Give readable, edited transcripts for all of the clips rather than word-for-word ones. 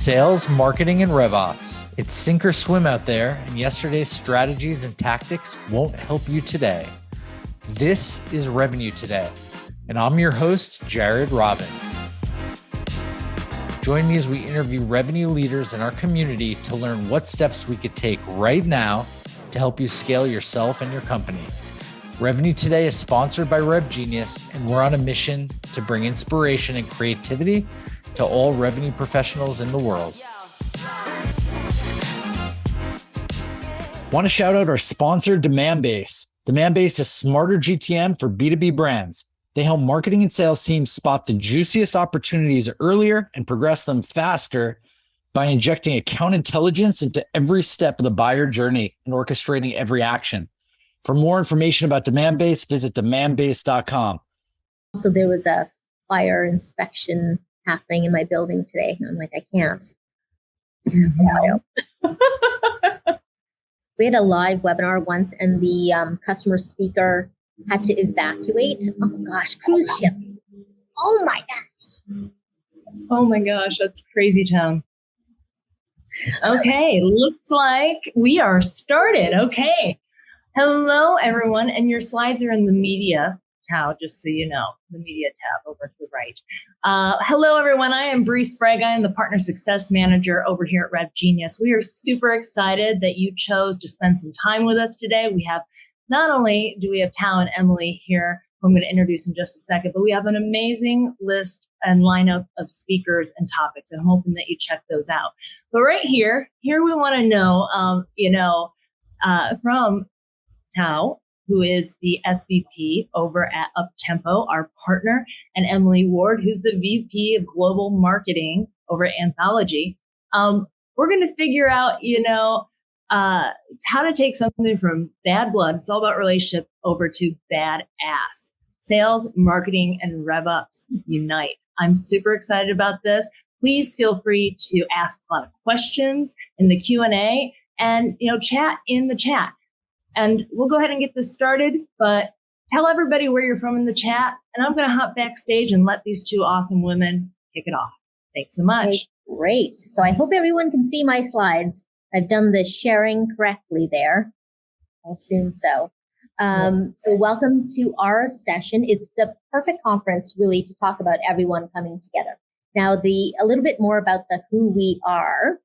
Sales, marketing, and RevOps. It's sink or swim out there, and yesterday's strategies and tactics won't help you today. This is Revenue Today, and I'm your host, Jared Robin. Join me as we interview revenue leaders in our community to learn what steps we could take right now to help you scale yourself and your company. Revenue Today is sponsored by RevGenius, and we're on a mission to bring inspiration and creativity to all revenue professionals in the world. Want to shout out our sponsor, Demandbase. Demandbase is smarter GTM for B2B brands. They help marketing and sales teams spot the juiciest opportunities earlier and progress them faster by injecting account intelligence into every step of the buyer journey and orchestrating every action. For more information about Demandbase, visit demandbase.com. So there was a fire inspection happening in my building today. And I'm like, I can't. We had a live webinar once, and the customer speaker had to evacuate. Oh my gosh, cruise ship. Oh my gosh. Oh my gosh, that's crazy town. Okay, looks like we are started. Okay. Hello, everyone. And your slides are in the media tab, just so you know, the media tab over to the right. Hello, everyone. I am Bree Sprague. I am the Partner Success Manager over here at RevGenius. We are super excited that you chose to spend some time with us today. We have not only do we have Thao and Emily here, who I'm going to introduce in just a second, but we have an amazing list and lineup of speakers and topics, and I'm hoping that you check those out. But right here we want to know, from Thao, who is the SVP over at Uptempo, our partner, and Emily Ward, who's the VP of Global Marketing over at Anthology. We're going to figure out, how to take something from bad blood, it's all about relationship, over to bad ass. Sales, marketing, and RevOps unite. I'm super excited about this. Please feel free to ask a lot of questions in the Q&A and, chat in the chat. And we'll go ahead and get this started, but tell everybody where you're from in the chat. And I'm going to hop backstage and let these two awesome women kick it off. Thanks so much. Great. So I hope everyone can see my slides. I've done the sharing correctly there. I assume so. So welcome to our session. It's the perfect conference really to talk about everyone coming together. Now, a little bit more about the who we are.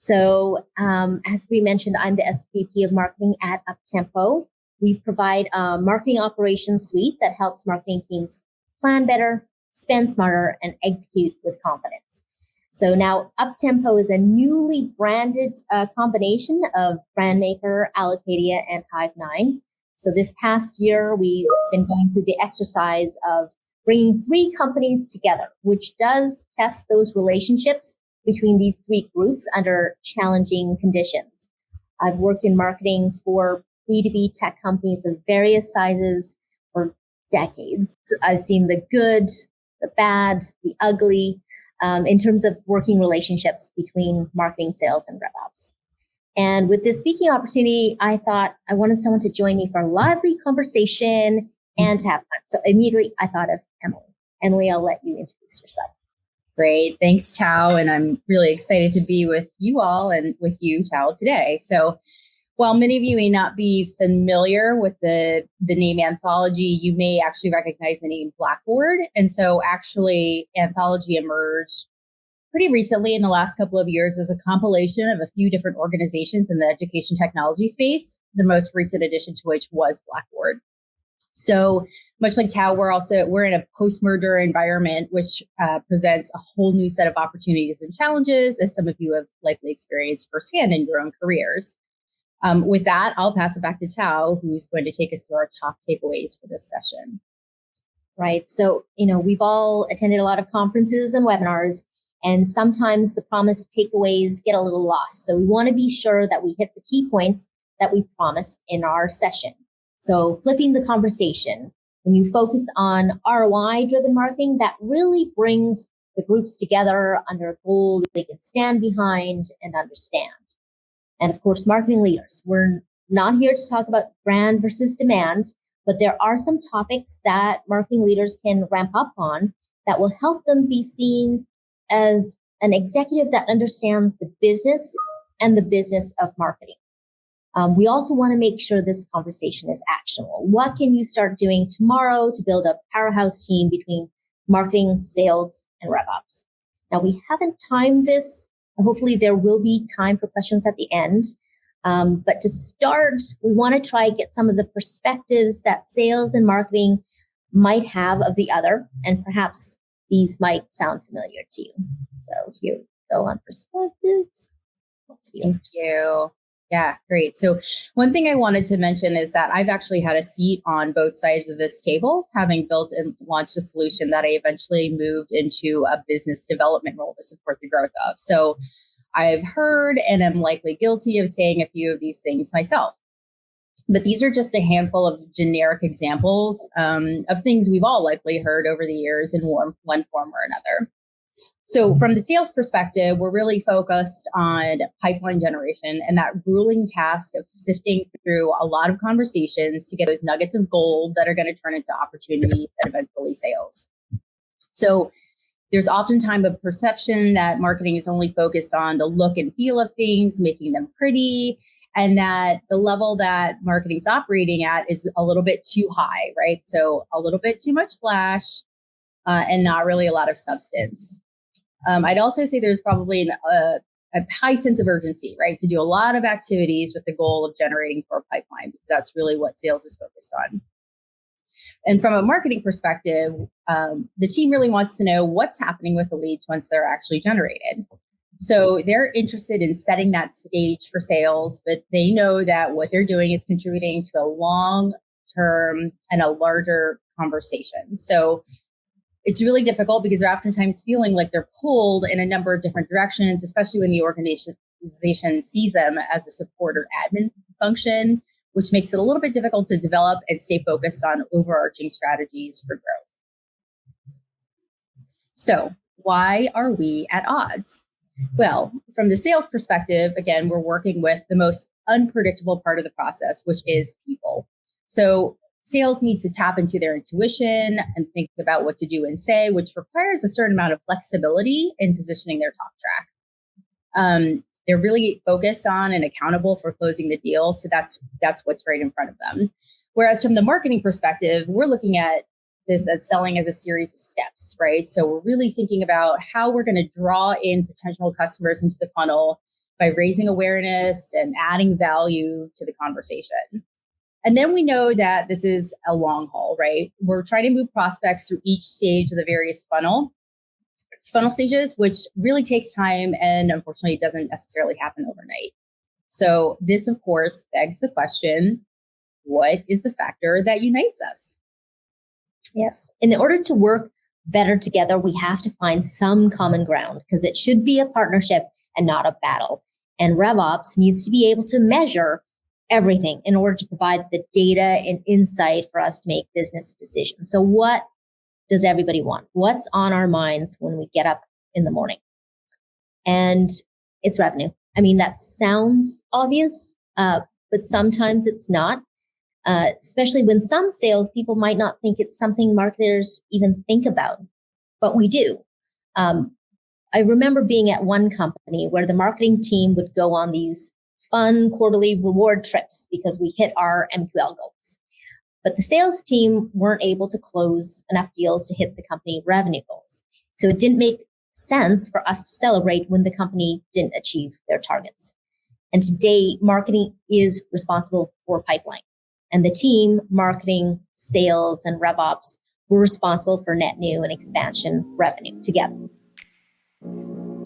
So as we mentioned, I'm the SVP of Marketing at Uptempo. We provide a marketing operations suite that helps marketing teams plan better, spend smarter, and execute with confidence. So now Uptempo is a newly branded combination of Brandmaker, Allocadia, and Hive9. So this past year, we've been going through the exercise of bringing three companies together, which does test those relationships between these three groups under challenging conditions. I've worked in marketing for B2B tech companies of various sizes for decades. I've seen the good, the bad, the ugly, in terms of working relationships between marketing, sales, and RevOps. And with this speaking opportunity, I thought I wanted someone to join me for a lively conversation and to have fun. So immediately I thought of Emily. Emily, I'll let you introduce yourself. Great. Thanks, Thao. And I'm really excited to be with you all and with you, Thao, today. So while many of you may not be familiar with the name Anthology, you may actually recognize the name Blackboard. And so actually Anthology emerged pretty recently in the last couple of years as a compilation of a few different organizations in the education technology space, the most recent addition to which was Blackboard. So much like Thao, we're in a post-merger environment, which presents a whole new set of opportunities and challenges, as some of you have likely experienced firsthand in your own careers. With that, I'll pass it back to Thao, who's going to take us through our top takeaways for this session. Right. So, we've all attended a lot of conferences and webinars, and sometimes the promised takeaways get a little lost. So we want to be sure that we hit the key points that we promised in our session. So flipping the conversation, when you focus on ROI-driven marketing, that really brings the groups together under a goal that they can stand behind and understand. And of course, marketing leaders, we're not here to talk about brand versus demand, but there are some topics that marketing leaders can ramp up on that will help them be seen as an executive that understands the business and the business of marketing. We also want to make sure this conversation is actionable. What can you start doing tomorrow to build a powerhouse team between marketing, sales, and RevOps? Now, we haven't timed this. Hopefully, there will be time for questions at the end. But to start, we want to try get some of the perspectives that sales and marketing might have of the other, and perhaps these might sound familiar to you. So here we go on perspectives. Thank you. Yeah, great. So one thing I wanted to mention is that I've actually had a seat on both sides of this table, having built and launched a solution that I eventually moved into a business development role to support the growth of. So I've heard and am likely guilty of saying a few of these things myself. But these are just a handful of generic examples of things we've all likely heard over the years in one form or another. So from the sales perspective, we're really focused on pipeline generation and that grueling task of sifting through a lot of conversations to get those nuggets of gold that are going to turn into opportunities and eventually sales. So there's oftentimes a perception that marketing is only focused on the look and feel of things, making them pretty, and that the level that marketing's operating at is a little bit too high, right? So a little bit too much flash and not really a lot of substance. I'd also say there's probably a high sense of urgency, right? To do a lot of activities with the goal of generating for a pipeline, because that's really what sales is focused on. And from a marketing perspective, the team really wants to know what's happening with the leads once they're actually generated. So they're interested in setting that stage for sales, but they know that what they're doing is contributing to a long-term and a larger conversation. So it's really difficult because they're oftentimes feeling like they're pulled in a number of different directions, especially when the organization sees them as a support or admin function, which makes it a little bit difficult to develop and stay focused on overarching strategies for growth. So why are we at odds? Well, from the sales perspective, again, we're working with the most unpredictable part of the process, which is people. So sales needs to tap into their intuition and think about what to do and say, which requires a certain amount of flexibility in positioning their talk track. They're really focused on and accountable for closing the deal. So that's what's right in front of them. Whereas from the marketing perspective, we're looking at this as selling as a series of steps, right? So we're really thinking about how we're going to draw in potential customers into the funnel by raising awareness and adding value to the conversation. And then we know that this is a long haul, right? We're trying to move prospects through each stage of the various funnel stages, which really takes time and unfortunately doesn't necessarily happen overnight. So this, of course, begs the question, what is the factor that unites us? Yes. In order to work better together, we have to find some common ground because it should be a partnership and not a battle. And RevOps needs to be able to measure everything in order to provide the data and insight for us to make business decisions. So what does everybody want? What's on our minds when we get up in the morning? And it's revenue. I mean, that sounds obvious, but sometimes it's not, especially when some salespeople might not think it's something marketers even think about, but we do. I remember being at one company where the marketing team would go on these fun quarterly reward trips because we hit our MQL goals. But the sales team weren't able to close enough deals to hit the company revenue goals. So it didn't make sense for us to celebrate when the company didn't achieve their targets. And today, marketing is responsible for pipeline. And the team, marketing, sales, and RevOps were responsible for net new and expansion revenue together.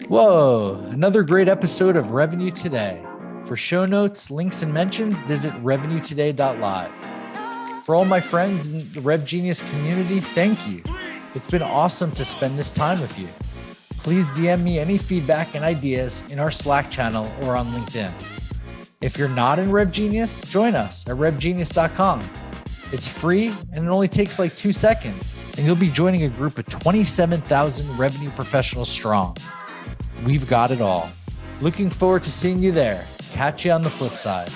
Whoa, another great episode of Revenue Today. For show notes, links, and mentions, visit revenuetoday.live. For all my friends in the RevGenius community, thank you. It's been awesome to spend this time with you. Please DM me any feedback and ideas in our Slack channel or on LinkedIn. If you're not in RevGenius, join us at revgenius.com. It's free and it only takes like 2 seconds, and you'll be joining a group of 27,000 revenue professionals strong. We've got it all. Looking forward to seeing you there. Catch you on the flip side.